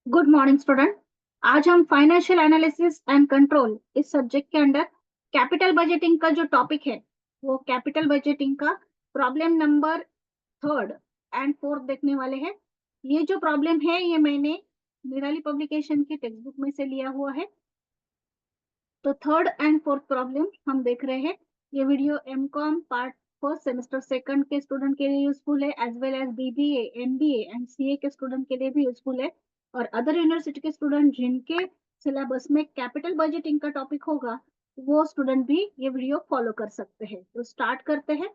Good morning student. आज हम financial analysis and control इस सब्जेक्ट के अंदर कैपिटल बजटिंग का जो टॉपिक है वो कैपिटल बजटिंग का problem number third and fourth देखने वाले हैं। ये जो प्रॉब्लम है ये मैंने निराली पब्लिकेशन की टेक्स्ट बुक में से लिया हुआ है। तो थर्ड एंड फोर्थ प्रॉब्लम हम देख रहे हैं। ये video M Com part first semester second के स्टूडेंट के लिए यूजफुल है, as well as BBA MBA and CA के स्टूडेंट के लिए भी यूजफुल है। और अदर यूनिवर्सिटी के स्टूडेंट जिनके सिलेबस में कैपिटल बजटिंग का टॉपिक होगा वो स्टूडेंट भी ये वीडियो फॉलो कर सकते हैं। तो स्टार्ट करते हैं।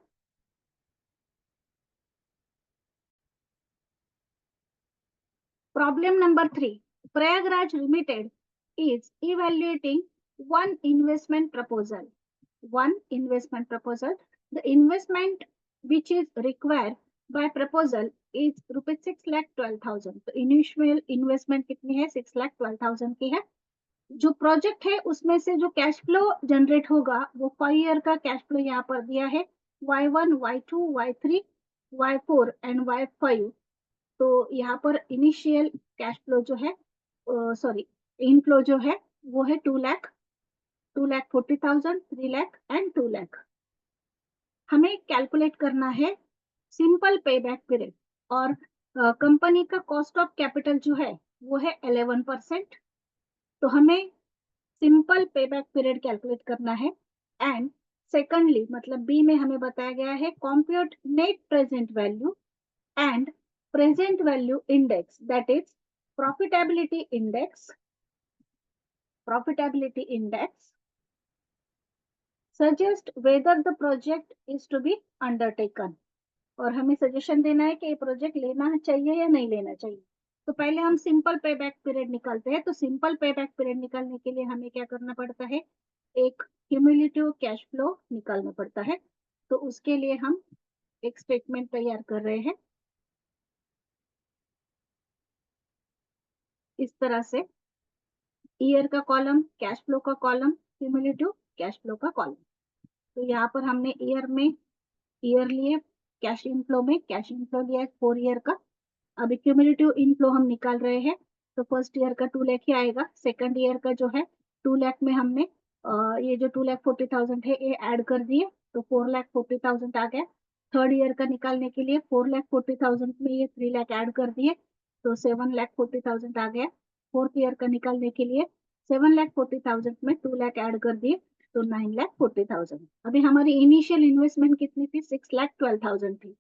Problem number 3. Prayagraj Limited is evaluating one investment proposal. One investment proposal. The investment which is required by proposal is rupees 6,12,000. तो इनिशियल इन्वेस्टमेंट कितनी है? 6,12,000 की है। जो प्रोजेक्ट है उसमें से जो कैश फ्लो जनरेट होगा वो 5 ईयर का कैश फ्लो यहाँ पर दिया है, Y1, Y2, Y3, Y4 and Y5। तो यहाँ पर इनिशियल कैश फ्लो जो है, सॉरी, इनफ्लो जो है वो है 2 लाख, 2,40,000, 3 लाख एंड 2 लाख। हमें कैलकुलेट करना है सिंपल पे बैक पीरियड। और कंपनी का कॉस्ट ऑफ कैपिटल जो है वो है 11%। तो हमें सिंपल पे बैक पीरियड कैलकुलेट करना है। एंड सेकंडली मतलब बी में हमें बताया गया है compute net present value and present value index, that is profitability index suggest whether the project is to be undertaken। और हमें सजेशन देना है कि ये प्रोजेक्ट लेना चाहिए या नहीं लेना चाहिए। तो पहले हम सिंपल पे बैक पीरियड निकालते हैं। तो सिंपल पे बैक पीरियड निकालने के लिए हमें क्या करना पड़ता है? एक क्यूमुलेटिव कैश फ्लो निकालना पड़ता है। तो उसके लिए हम एक स्टेटमेंट तैयार कर रहे हैं इस तरह से। ईयर का कॉलम, कैश फ्लो का कॉलम, क्यूमुलेटिव कैश फ्लो का कॉलम। तो यहाँ पर हमने ईयर में ईयर लिए, कैश इनफ्लो में कैश इनफ्लो लिया 4 ईयर का। अभी क्यूमुलेटिव इनफ्लो हम निकाल रहे हैं। तो फर्स्ट ईयर का 2 लाख ही आएगा। सेकंड ईयर का जो है 2 लाख में हमने ये जो 2,40,000 है ये ऐड कर दिए, तो 4,40,000 आ गया। थर्ड ईयर का निकालने के लिए 4,40,000 में ये 3 लाख ऐड कर दिए, तो 7,40,000 आ गया। फोर्थ ईयर का निकालने के लिए 7,40,000 में 2 लाख ऐड कर दिए, तो 9,40,000। अभी हमारी इनिशियल इन्वेस्टमेंट कितनी थी? 6,12,000 थी।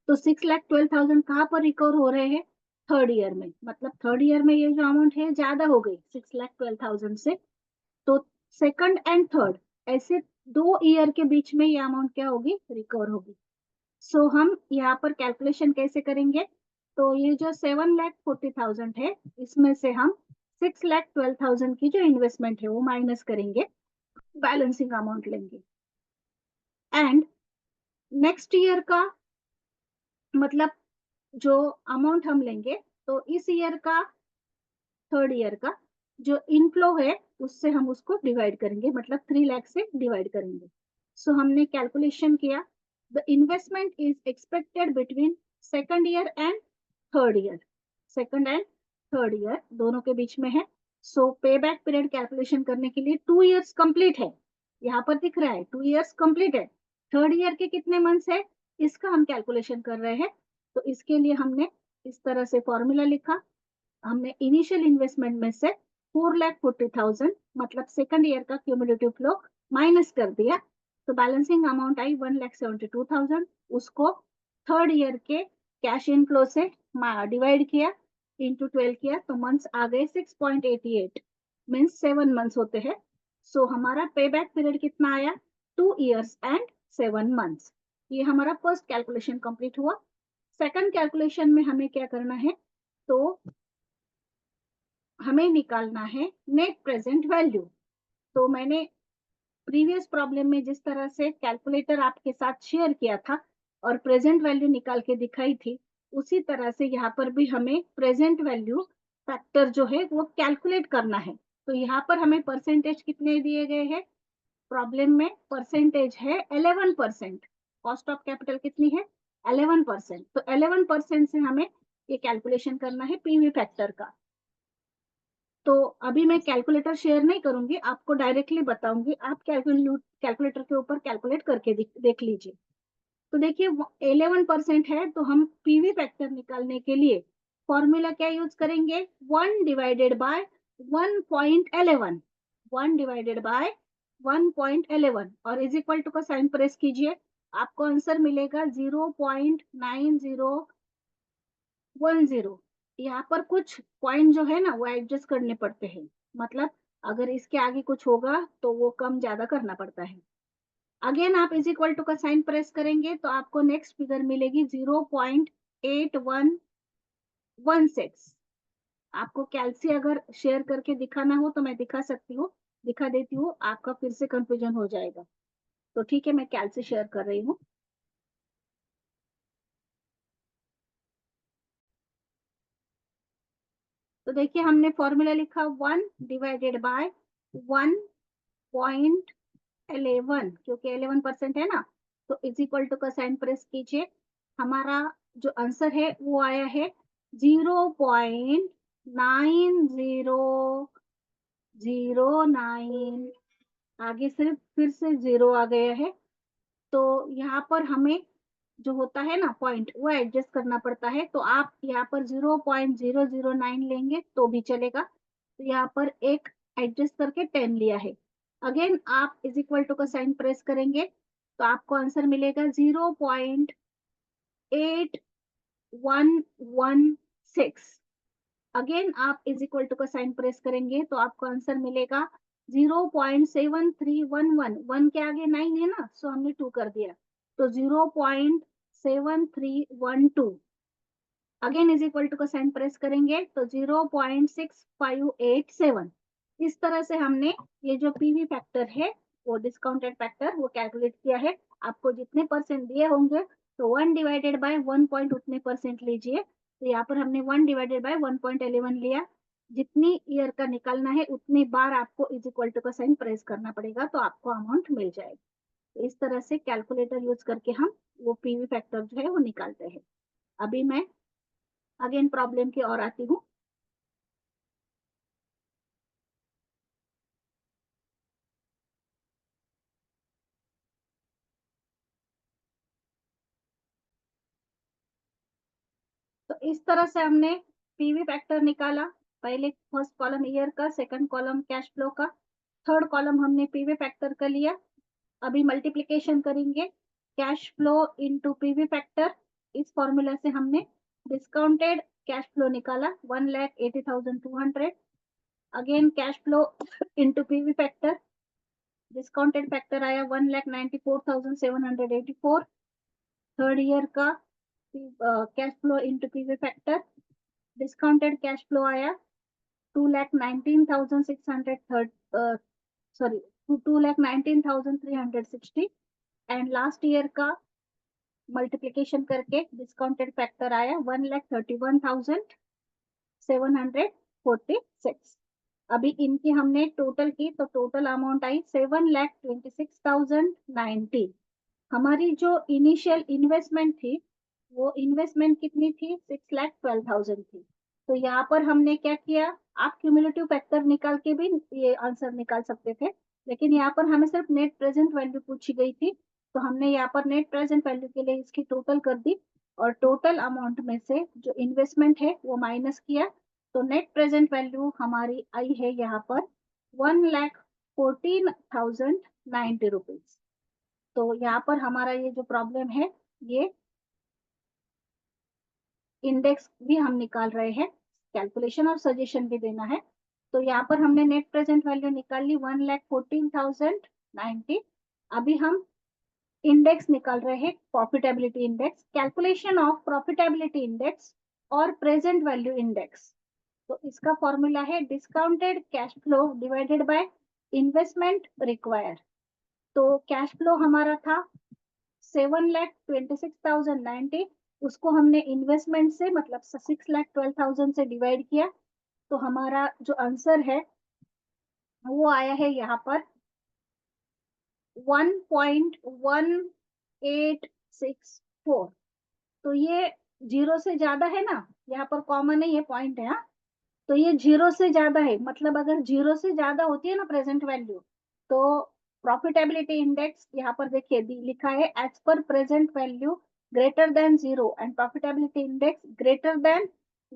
तो 6,12,000 कहाँ पर रिकवर हो रहे हैं? थर्ड ईयर में। मतलब थर्ड ईयर में ये जो अमाउंट है ज्यादा हो गई 6,12,000 से। तो सेकंड एंड थर्ड ऐसे 2 ईयर के बीच में ये अमाउंट क्या होगी? रिकवर होगी। सो हम यहाँ पर कैलकुलेशन कैसे करेंगे? तो ये जो 7,40,000 है इसमें से हम 6,12,000 की जो इन्वेस्टमेंट है वो माइनस करेंगे, बैलेंसिंग अमाउंट लेंगे। एंड नेक्स्ट ईयर का मतलब जो अमाउंट हम लेंगे, तो इस ईयर का, थर्ड ईयर का जो इनफ्लो है उससे हम उसको डिवाइड करेंगे, मतलब 3 लाख से डिवाइड करेंगे। सो हमने कैलकुलेशन किया, the investment is expected between second year and third year. Second and third year दोनों के बीच में है। सो पे बैक पीरियड कैलकुलेशन करने के लिए 2 ईयर्स कंप्लीट है, यहाँ पर दिख रहा है 2 ईयर्स कंप्लीट है। थर्ड ईयर के कितने मंथ्स है इसका हम कैलकुलेशन कर रहे हैं। तो इसके लिए हमने इस तरह से फॉर्मूला लिखा। हमने इनिशियल इन्वेस्टमेंट में से 4,40,000 मतलब सेकंड ईयर का क्यूमुलेटिव फ्लो माइनस कर दिया, तो बैलेंसिंग अमाउंट आई 1,72,000। उसको थर्ड ईयर के कैश इनफ्लो से डिवाइड किया, इंटू 12 किया, तो मंथ्स आ गए 6.88, मीन्स 7 मंथ्स होते हैं। सो हमारा पे बैक पीरियड कितना आया? 2 ईयर्स एंड 7 मंथ्स। ये हमारा फर्स्ट कैलकुलेशन कंप्लीट हुआ। सेकंड कैलकुलेशन में हमें क्या करना है? तो हमें निकालना है नेट प्रेजेंट वैल्यू। तो मैंने प्रीवियस प्रॉब्लम में जिस तरह से कैलकुलेटर आपके साथ शेयर किया था और प्रेजेंट वैल्यू निकाल के दिखाई थी, उसी तरह से यहाँ पर भी हमें प्रेजेंट वैल्यू फैक्टर जो है वो कैलकुलेट करना है। तो यहाँ पर हमें परसेंटेज कितने दिए गए हैं? प्रॉब्लम में परसेंटेज है 11%। कॉस्ट ऑफ कैपिटल कितनी है? 11%। तो 11% से हमें ये कैलकुलेशन करना है पीवी फैक्टर का। तो अभी मैं कैलकुलेटर शेयर नहीं करूंगी, आपको डायरेक्टली बताऊंगी, आप कैलकुलेटर के ऊपर कैलकुलेट करके देख लीजिए। तो देखिए 11% है, तो हम पीवी फैक्टर निकालने के लिए फॉर्मूला क्या यूज करेंगे, 1/1.11, 1/1.11 और इज इक्वल टू का साइन प्रेस कीजिए, आपको आंसर मिलेगा 0.9010। यहाँ पर कुछ पॉइंट जो है ना वो एडजस्ट करने पड़ते हैं, मतलब अगर इसके आगे कुछ होगा तो वो कम ज्यादा करना पड़ता है। अगेन आप इज इक्वल टू का साइन प्रेस करेंगे तो आपको नेक्स्ट फिगर मिलेगी 0.8116। आपको कैलसी अगर शेयर करके दिखाना हो तो मैं दिखा सकती हूँ, दिखा देती हूँ, आपका फिर से कंफ्यूजन हो जाएगा। तो ठीक है, मैं कैलसी शेयर कर रही हूँ। तो देखिए हमने फॉर्मूला लिखा 1/1.11, क्योंकि 11% है ना, तो इज इक्वल टू का साइन प्रेस कीजिए, हमारा जो आंसर है वो आया है 0.9009। आगे सिर्फ फिर से जीरो आ गया है, तो यहाँ पर हमें जो होता है ना पॉइंट वो एडजस्ट करना पड़ता है, तो आप यहाँ पर 0.009 लेंगे तो भी चलेगा, तो यहाँ पर एक एडजस्ट करके 10 लिया है। अगेन आप इज इक्वल टू का साइन प्रेस करेंगे तो आपको आंसर मिलेगा 0.8116। अगेन आप इज इक्वल टू का साइन प्रेस करेंगे तो आपको आंसर मिलेगा 0.7311, वन के आगे 9 है ना, सो हमने 2 कर दिया, तो 0.7312। अगेन इज इक्वल टू का साइन प्रेस करेंगे तो 0.6587। इस तरह से हमने ये जो पीवी फैक्टर है वो डिस्काउंटेड फैक्टर वो कैलकुलेट किया है। आपको जितने परसेंट दिए होंगे तो 1/1 पॉइंट उतने परसेंट लीजिए, तो यहाँ पर हमने 1/1.11 लिया। जितनी ईयर का निकालना है उतनी बार आपको इज इक्वल टू का साइन प्रेस करना पड़ेगा, तो आपको अमाउंट मिल जाएगा। तो इस तरह से कैलकुलेटर यूज करके हम वो पीवी फैक्टर जो है वो निकालते हैं। अभी मैं अगेन प्रॉब्लम की ओर आती हूँ। तो इस तरह से हमने पीवी फैक्टर निकाला, पहले फर्स्ट कॉलम ईयर का, सेकंड कॉलम कैश फ्लो का, थर्ड कॉलम हमने पीवी फैक्टर का लिया। अभी मल्टीप्लिकेशन करेंगे, cash flow into PV factor, इस फॉर्मूला से हमने डिस्काउंटेड कैश फ्लो निकाला 1,80,200। Again cash flow into PV factor, discounted factor आया 1,94,784। थर्ड ईयर का cash flow into PV factor, discounted cash flow आया 2,19,600, सॉरी 2,19,360। एंड लास्ट ईयर का multiplication करके discounted factor आया 1,31,746। अभी इनकी हमने टोटल की तो टोटल अमाउंट आई 7,26,090। हमारी जो इनिशियल इन्वेस्टमेंट थी वो इन्वेस्टमेंट कितनी थी, 6,12,000 थी। तो यहाँ पर हमने क्या किया, आप क्यूमुलेटिव फैक्टर निकाल के भी ये आंसर निकाल सकते थे, लेकिन यहाँ पर हमें सिर्फ नेट प्रेजेंट वैल्यू पूछी गई थी, तो हमने यहाँ पर नेट प्रेजेंट वैल्यू के लिए इसकी टोटल कर दी, और टोटल अमाउंट में से जो इन्वेस्टमेंट है वो माइनस किया, तो नेट प्रेजेंट वैल्यू हमारी आई है यहाँ पर 1,14,090 रुपीज। तो यहाँ पर हमारा ये जो प्रॉब्लम है ये इंडेक्स भी हम निकाल रहे हैं, कैलकुलेशन और सजेशन भी देना है। तो यहाँ पर हमने नेट प्रेजेंट वैल्यू निकाल ली 1,14,090। अभी हम इंडेक्स निकाल रहे हैं, profitability index, calculation of profitability index और प्रेजेंट वैल्यू इंडेक्स। तो इसका फॉर्मूला है discounted cash flow divided by investment require. तो कैश फ्लो हमारा था 7,26,090, उसको हमने इन्वेस्टमेंट से मतलब 6,12,000 से डिवाइड किया, तो हमारा जो आंसर है वो आया है यहाँ पर 1.1864। तो ये जीरो से ज्यादा है ना, यहाँ पर कॉमन है, ये पॉइंट है हाँ? तो ये 0 से ज्यादा है, मतलब अगर 0 से ज्यादा होती है ना प्रेजेंट वैल्यू, तो प्रॉफिटेबिलिटी इंडेक्स यहाँ पर देखिए लिखा है as per present value greater than 0 and profitability index greater than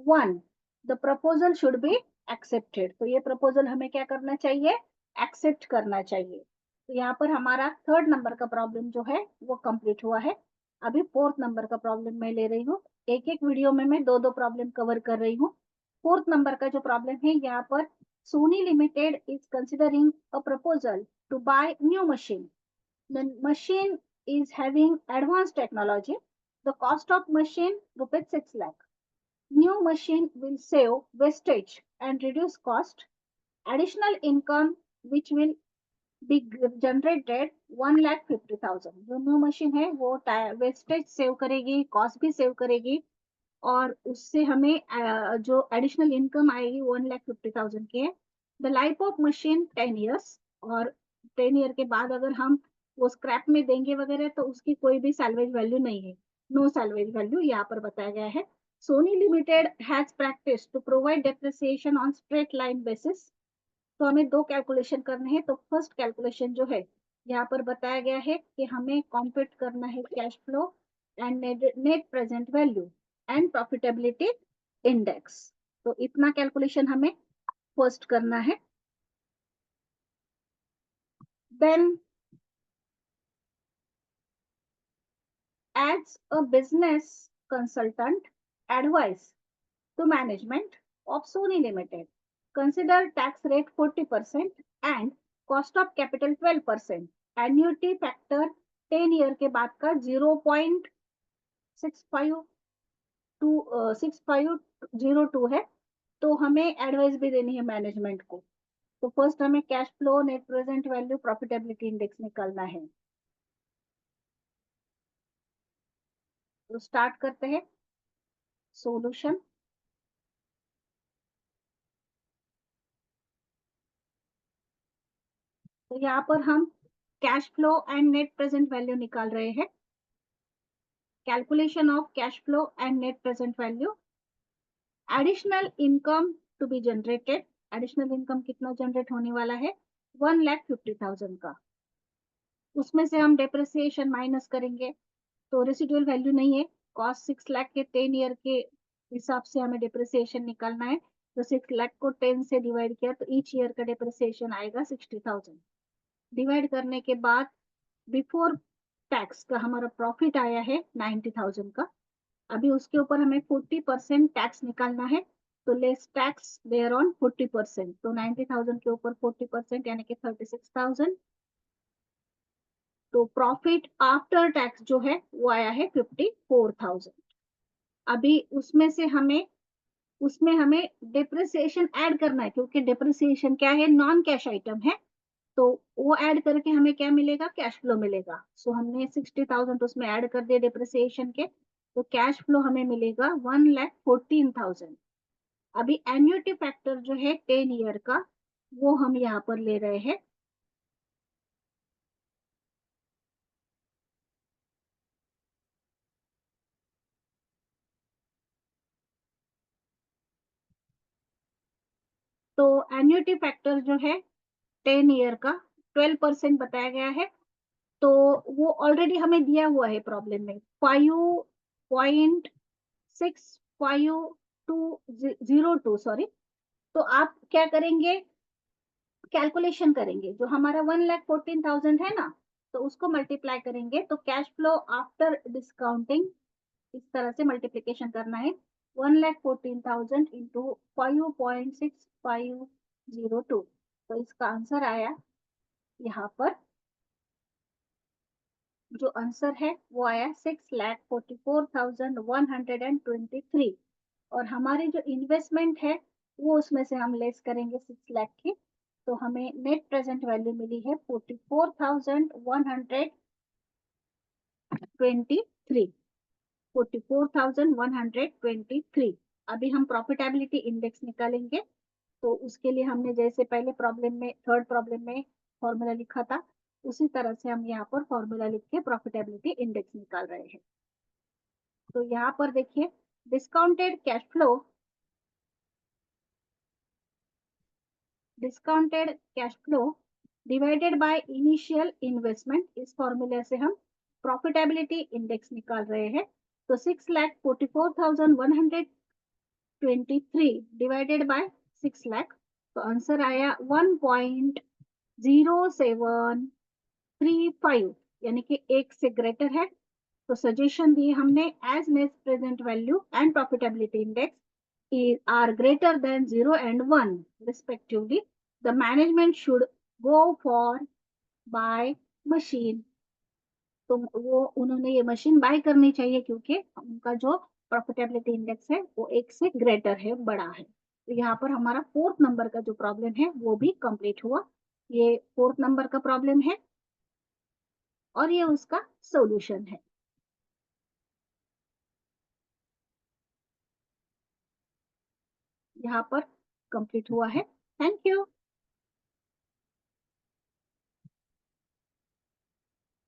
1, the proposal should be accepted. तो ये प्रपोजल हमें क्या करना चाहिए, एक्सेप्ट करना चाहिए। तो यहाँ पर हमारा थर्ड नंबर का प्रॉब्लम जो है वो कंप्लीट हुआ है। अभी फोर्थ नंबर का प्रॉब्लम मैं ले रही हूँ, एक एक वीडियो में मैं दो दो प्रॉब्लम कवर कर रही हूँ। फोर्थ नंबर का जो प्रॉब्लम है यहाँ पर, Sony limited is considering a proposal to buy new machine. The machine is having advanced technology. The cost of machine rupees 6 lakh. New machine will save wastage and reduce cost. Additional income which will be generated 1,50,000। जो new machine है वो wastage save करेगी, cost भी save करेगी, और उससे हमें जो एडिशनल इनकम आएगी 1,50,000 की है। The life of machine 10 years, और 10 ईयर के बाद अगर हम वो स्क्रैप में देंगे वगैरह तो उसकी कोई भी सैलवेज वैल्यू नहीं है, नो सैलवेज वैल्यू यहाँ पर बताया गया है। Sony limited has practice to provide depreciation on straight line basis. तो हमें दो कैलकुलेशन करने हैं। तो फर्स्ट कैलकुलेशन जो है यहाँ पर बताया गया है कि हमें कॉम्प्यूट करना है cash flow and net present value and profitability index. तो इतना कैलकुलेशन हमें फर्स्ट करना है। Then as a business consultant advice to management of Sony Limited. Consider tax rate 40% and cost of capital 12%. Annuity factor 10 year के बाद का 0.6502 है। तो हमें एडवाइस भी देनी है मैनेजमेंट को। तो फर्स्ट हमें cash flow, net present value, profitability index निकालना है। तो स्टार्ट करते हैं सॉल्यूशन। तो यहाँ पर हम cash flow and net present value निकाल रहे हैं। Calculation of cash flow and net present value. Additional income to be generated, additional income कितना जनरेट होने वाला है, 1,50,000 का। उसमें से हम डेप्रिसिएशन माइनस करेंगे, तो रेसिडुअल वैल्यू नहीं है। कॉस्ट 6 लाख के 10 ईयर के हिसाब से हमें डेप्रिसिएशन निकालना है। तो 6 लाख को 10 से डिवाइड किया तो ईच ईयर का डेप्रिसिएशन आएगा 60,000। डिवाइड करने के बाद बिफोर टैक्स का हमारा प्रॉफिट आया है 90,000 का। अभी उसके ऊपर हमें 40% टैक्स निकालना है। तो लेस टैक्स देयर ऑन 40%। तो 90,000 के ऊपर 40% यानी कि 36,000। तो प्रॉफिट आफ्टर टैक्स जो है वो आया है 54,000। अभी उसमें हमें डिप्रिसिएशन ऐड करना है, क्योंकि डिप्रिसिएशन क्या है, नॉन कैश आइटम है। तो वो ऐड करके हमें क्या मिलेगा, कैश फ्लो मिलेगा। सो हमने 60,000 उसमें ऐड कर दिया डिप्रिसिएशन के, तो कैश फ्लो हमें मिलेगा 1,14,000। अभी एन्युटी फैक्टर जो है 10 ईयर का वो हम यहाँ पर ले रहे हैं। तो एन्युटी फैक्टर जो है 10 ईयर का 12% बताया गया है। तो वो ऑलरेडी हमें दिया हुआ है प्रॉब्लम में, 5.652202। सॉरी। तो आप क्या करेंगे, कैलकुलेशन करेंगे, जो हमारा 1,14,000 है ना, तो उसको मल्टीप्लाई करेंगे। तो कैश फ्लो आफ्टर डिस्काउंटिंग इस तरह से मल्टीप्लीकेशन करना है, 1,14,000 इंटू 5.6502। तो इसका आंसर आया यहाँ पर, जो आंसर है वो आया 6,44,123। और हमारी जो इन्वेस्टमेंट है वो उसमें से हम लेस करेंगे 6 लाख की। तो हमें नेट प्रेजेंट वैल्यू मिली है 44,123। 44,123। अभी हम प्रॉफिटेबिलिटी इंडेक्स निकालेंगे। तो उसके लिए हमने जैसे पहले प्रॉब्लम में, थर्ड प्रॉब्लम में फॉर्मूला लिखा था, उसी तरह से हम यहाँ पर फॉर्मूला लिख के प्रॉफिटेबिलिटी इंडेक्स निकाल रहे हैं। तो यहाँ पर देखिए discounted cash flow discounted cash flow divided by initial investment, इस फॉर्मूले से हम प्रॉफिटेबिलिटी इंडेक्स निकाल रहे हैं। तो 6,44,123 डिवाइडेड बाय 6 लाख, तो आंसर आया 1.0735, यानी कि 1 से ग्रेटर है। तो सजेशन दिए हमने, as net present value and profitability index are greater than 0 and 1 respectively, the management should go for buy machine। तो वो उन्होंने ये मशीन बाय करनी चाहिए क्योंकि उनका जो प्रॉफिटेबिलिटी इंडेक्स है वो 1 से ग्रेटर है, बड़ा है। तो यहाँ पर हमारा 4th नंबर का जो प्रॉब्लम है वो भी कंप्लीट हुआ। ये 4th नंबर का प्रॉब्लम है और ये उसका सॉल्यूशन है। यहाँ पर कंप्लीट हुआ है। Thank you.